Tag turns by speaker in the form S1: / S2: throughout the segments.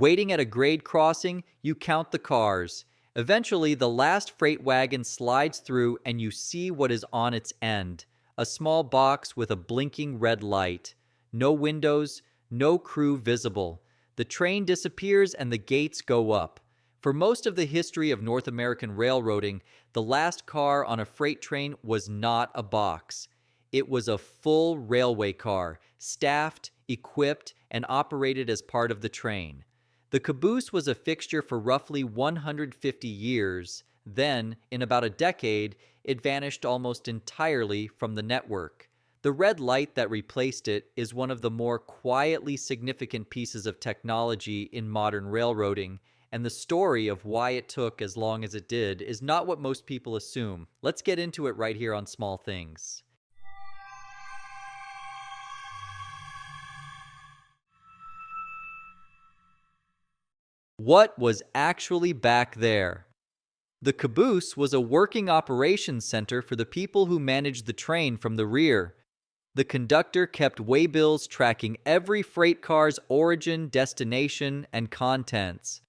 S1: Waiting at a grade crossing, you count the cars. Eventually, the last freight wagon slides through and you see what is on its end. A small box with a blinking red light. No windows, no crew visible. The train disappears and the gates go up. For most of the history of North American railroading, the last car on a freight train was not a box. It was a full railway car, staffed, equipped, and operated as part of the train. The caboose was a fixture for roughly 150 years. Then, in about a decade, it vanished almost entirely from the network. The red light that replaced it is one of the more quietly significant pieces of technology in modern railroading, and the story of why it took as long as it did is not what most people assume. Let's get into it right here on Small Things. What was actually back there? The caboose was a working operations center for the people who managed the train from the rear. The conductor kept waybills tracking every freight car's origin, destination, and contents.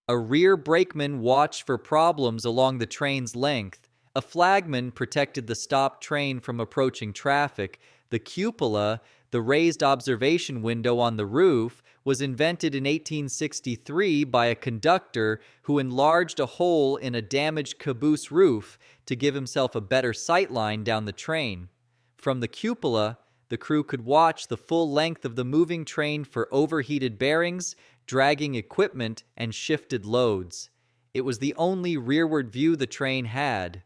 S1: A rear brakeman watched for problems along the train's length. A flagman protected the stopped train from approaching traffic. The cupola, the raised observation window on the roof, was invented in 1863 by a conductor who enlarged a hole in a damaged caboose roof to give himself a better sightline down the train. From the cupola, the crew could watch the full length of the moving train for overheated bearings, dragging equipment, and shifted loads. It was the only rearward view the train had.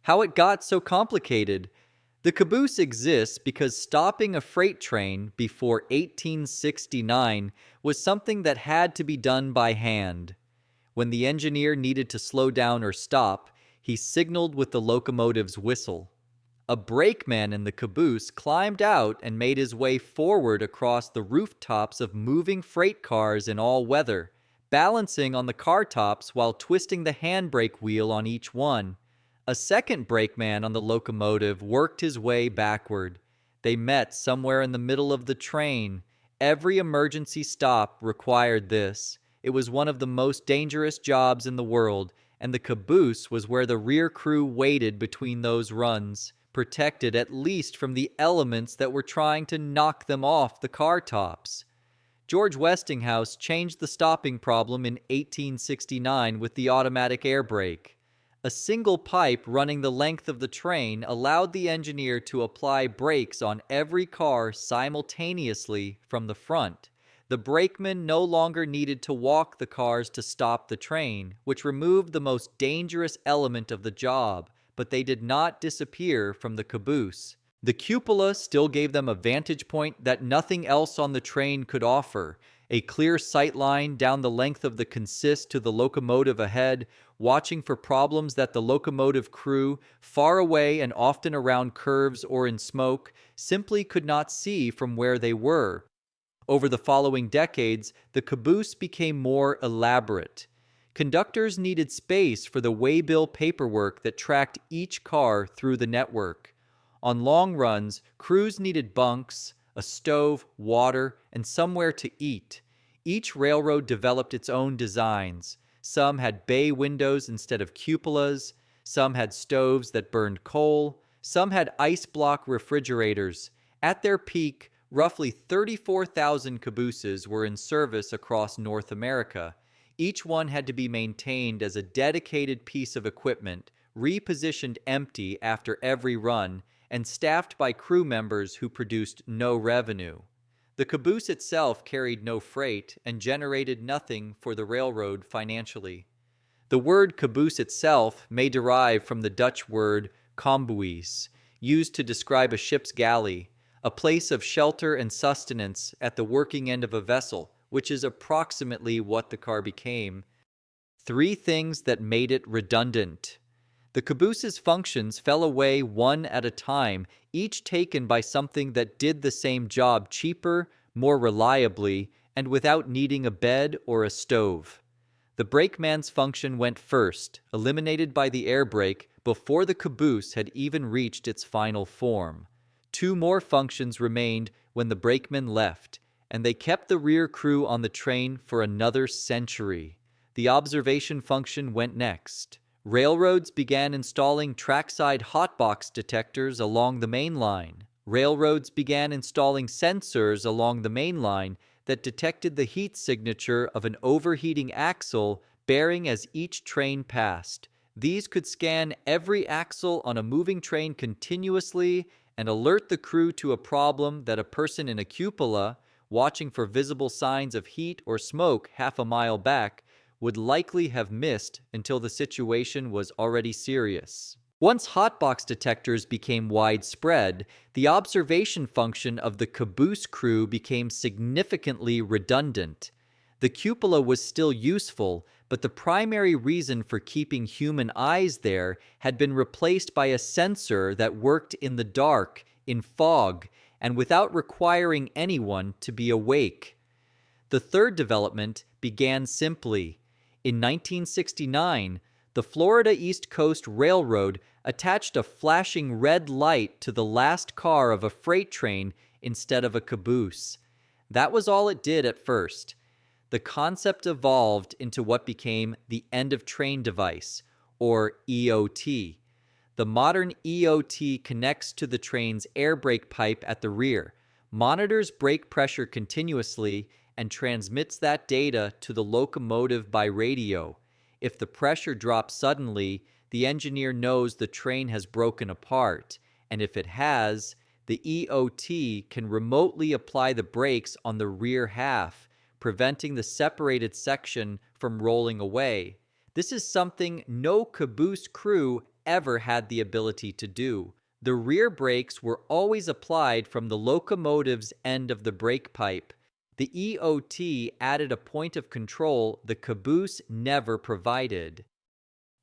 S1: How it got so complicated? The caboose exists because stopping a freight train before 1869 was something that had to be done by hand. When the engineer needed to slow down or stop, he signaled with the locomotive's whistle. A brakeman in the caboose climbed out and made his way forward across the rooftops of moving freight cars in all weather, balancing on the car tops while twisting the handbrake wheel on each one. A second brakeman on the locomotive worked his way backward. They met somewhere in the middle of the train. Every emergency stop required this. It was one of the most dangerous jobs in the world, and the caboose was where the rear crew waited between those runs, protected at least from the elements that were trying to knock them off the car tops. George Westinghouse changed the stopping problem in 1869 with the automatic air brake. A single pipe running the length of the train allowed the engineer to apply brakes on every car simultaneously from the front. The brakeman no longer needed to walk the cars to stop the train, which removed the most dangerous element of the job, but they did not disappear from the caboose. The cupola still gave them a vantage point that nothing else on the train could offer. A clear sight line down the length of the consist to the locomotive ahead, watching for problems that the locomotive crew, far away and often around curves or in smoke, simply could not see from where they were. Over the following decades, the caboose became more elaborate. Conductors needed space for the waybill paperwork that tracked each car through the network. On long runs, crews needed bunks, a stove, water, and somewhere to eat. Each railroad developed its own designs. Some had bay windows instead of cupolas. Some had stoves that burned coal. Some had ice block refrigerators. At their peak, roughly 34,000 cabooses were in service across North America. Each one had to be maintained as a dedicated piece of equipment, repositioned empty after every run, and staffed by crew members who produced no revenue. The caboose itself carried no freight and generated nothing for the railroad financially. The word caboose itself may derive from the Dutch word Cabooses, used to describe a ship's galley, a place of shelter and sustenance at the working end of a vessel, which is approximately what the car became. 3 things that made it redundant. The caboose's functions fell away one at a time, each taken by something that did the same job cheaper, more reliably, and without needing a bed or a stove. The brakeman's function went first, eliminated by the air brake before the caboose had even reached its final form. 2 more functions remained when the brakeman left, and they kept the rear crew on the train for another century. The observation function went next. Railroads began installing trackside hotbox detectors along the main line. Railroads began installing sensors along the main line that detected the heat signature of an overheating axle bearing as each train passed. These could scan every axle on a moving train continuously and alert the crew to a problem that a person in a cupola, watching for visible signs of heat or smoke half a mile back, would likely have missed until the situation was already serious. Once hotbox detectors became widespread, the observation function of the caboose crew became significantly redundant. The cupola was still useful, but the primary reason for keeping human eyes there had been replaced by a sensor that worked in the dark, in fog, and without requiring anyone to be awake. The third development began simply. In 1969, the Florida East Coast Railroad attached a flashing red light to the last car of a freight train instead of a caboose. That was all it did at first. The concept evolved into what became the end-of-train device, or EOT. The modern EOT connects to the train's air brake pipe at the rear, monitors brake pressure continuously, and transmits that data to the locomotive by radio. If the pressure drops suddenly, the engineer knows the train has broken apart, and if it has, the EOT can remotely apply the brakes on the rear half, preventing the separated section from rolling away. This is something no caboose crew ever had the ability to do. The rear brakes were always applied from the locomotive's end of the brake pipe. The EOT added a point of control the caboose never provided.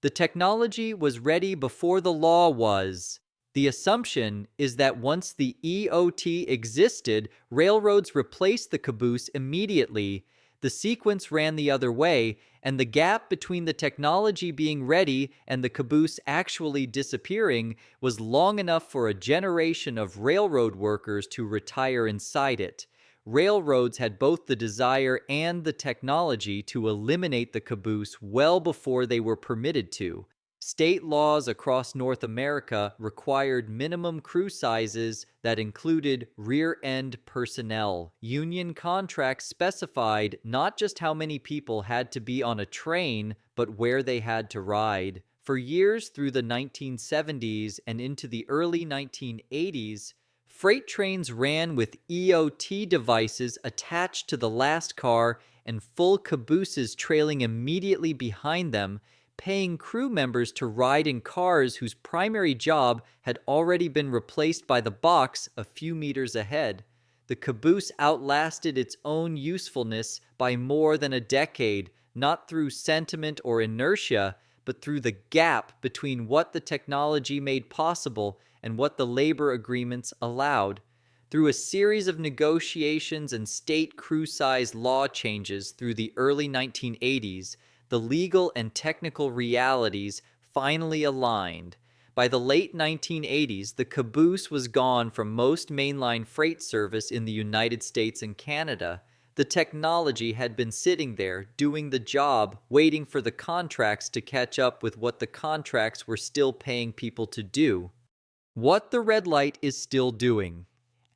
S1: The technology was ready before the law was. The assumption is that once the EOT existed, railroads replaced the caboose immediately. The sequence ran the other way, and the gap between the technology being ready and the caboose actually disappearing was long enough for a generation of railroad workers to retire inside it. Railroads had both the desire and the technology to eliminate the caboose well before they were permitted to. State laws across North America required minimum crew sizes that included rear-end personnel. Union contracts specified not just how many people had to be on a train, but where they had to ride. For years through the 1970s and into the early 1980s, freight trains ran with EOT devices attached to the last car and full cabooses trailing immediately behind them, paying crew members to ride in cars whose primary job had already been replaced by the box a few meters ahead. The caboose outlasted its own usefulness by more than a decade, not through sentiment or inertia, but through the gap between what the technology made possible and what the labor agreements allowed. Through a series of negotiations and state crew size law changes through the early 1980s, the legal and technical realities finally aligned. By the late 1980s, the caboose was gone from most mainline freight service in the United States and Canada. The technology had been sitting there, doing the job, waiting for the contracts to catch up with what the contracts were still paying people to do. What the red light is still doing.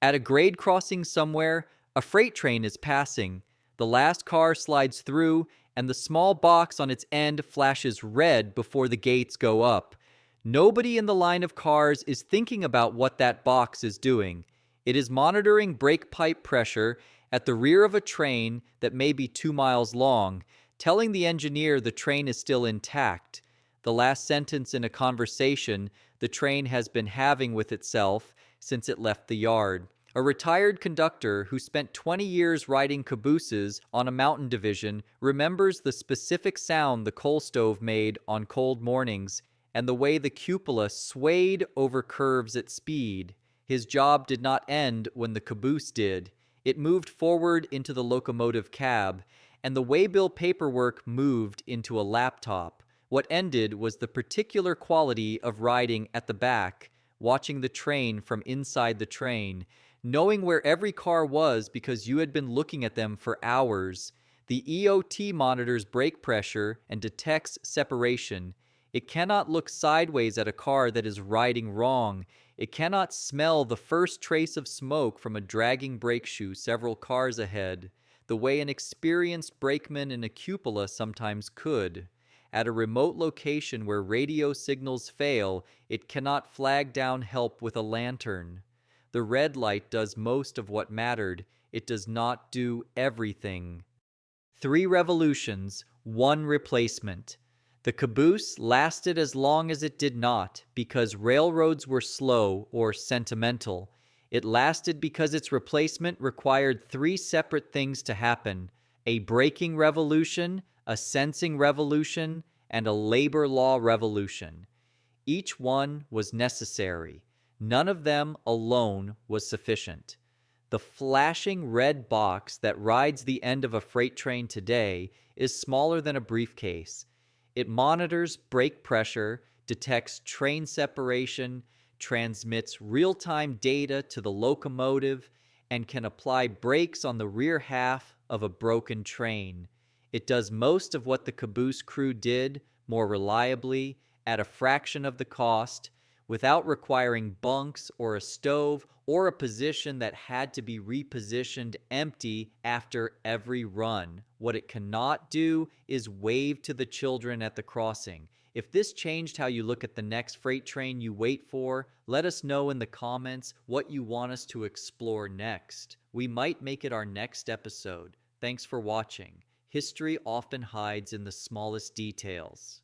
S1: At a grade crossing somewhere, a freight train is passing. The last car slides through, and the small box on its end flashes red before the gates go up. Nobody in the line of cars is thinking about what that box is doing. It is monitoring brake pipe pressure at the rear of a train that may be 2 miles long, telling the engineer the train is still intact. The last sentence in a conversation the train has been having with itself since it left the yard. A retired conductor who spent 20 years riding cabooses on a mountain division remembers the specific sound the coal stove made on cold mornings and the way the cupola swayed over curves at speed. His job did not end when the caboose did. It moved forward into the locomotive cab, and the waybill paperwork moved into a laptop. What ended was the particular quality of riding at the back, watching the train from inside the train, knowing where every car was because you had been looking at them for hours. The EOT monitors brake pressure and detects separation. It cannot look sideways at a car that is riding wrong. It cannot smell the first trace of smoke from a dragging brake shoe several cars ahead, the way an experienced brakeman in a cupola sometimes could. At a remote location where radio signals fail, it cannot flag down help with a lantern. The red light does most of what mattered. It does not do everything. 3 revolutions, 1 replacement. The caboose lasted as long as it did not because railroads were slow or sentimental. It lasted because its replacement required 3 separate things to happen: a braking revolution, a sensing revolution, and a labor law revolution. Each one was necessary. None of them alone was sufficient. The flashing red box that rides the end of a freight train today is smaller than a briefcase. It monitors brake pressure, detects train separation, transmits real-time data to the locomotive, and can apply brakes on the rear half of a broken train. It does most of what the caboose crew did more reliably at a fraction of the cost, without requiring bunks or a stove or a position that had to be repositioned empty after every run. What it cannot do is wave to the children at the crossing. If this changed how you look at the next freight train you wait for, let us know in the comments what you want us to explore next. We might make it our next episode. Thanks for watching. History often hides in the smallest details.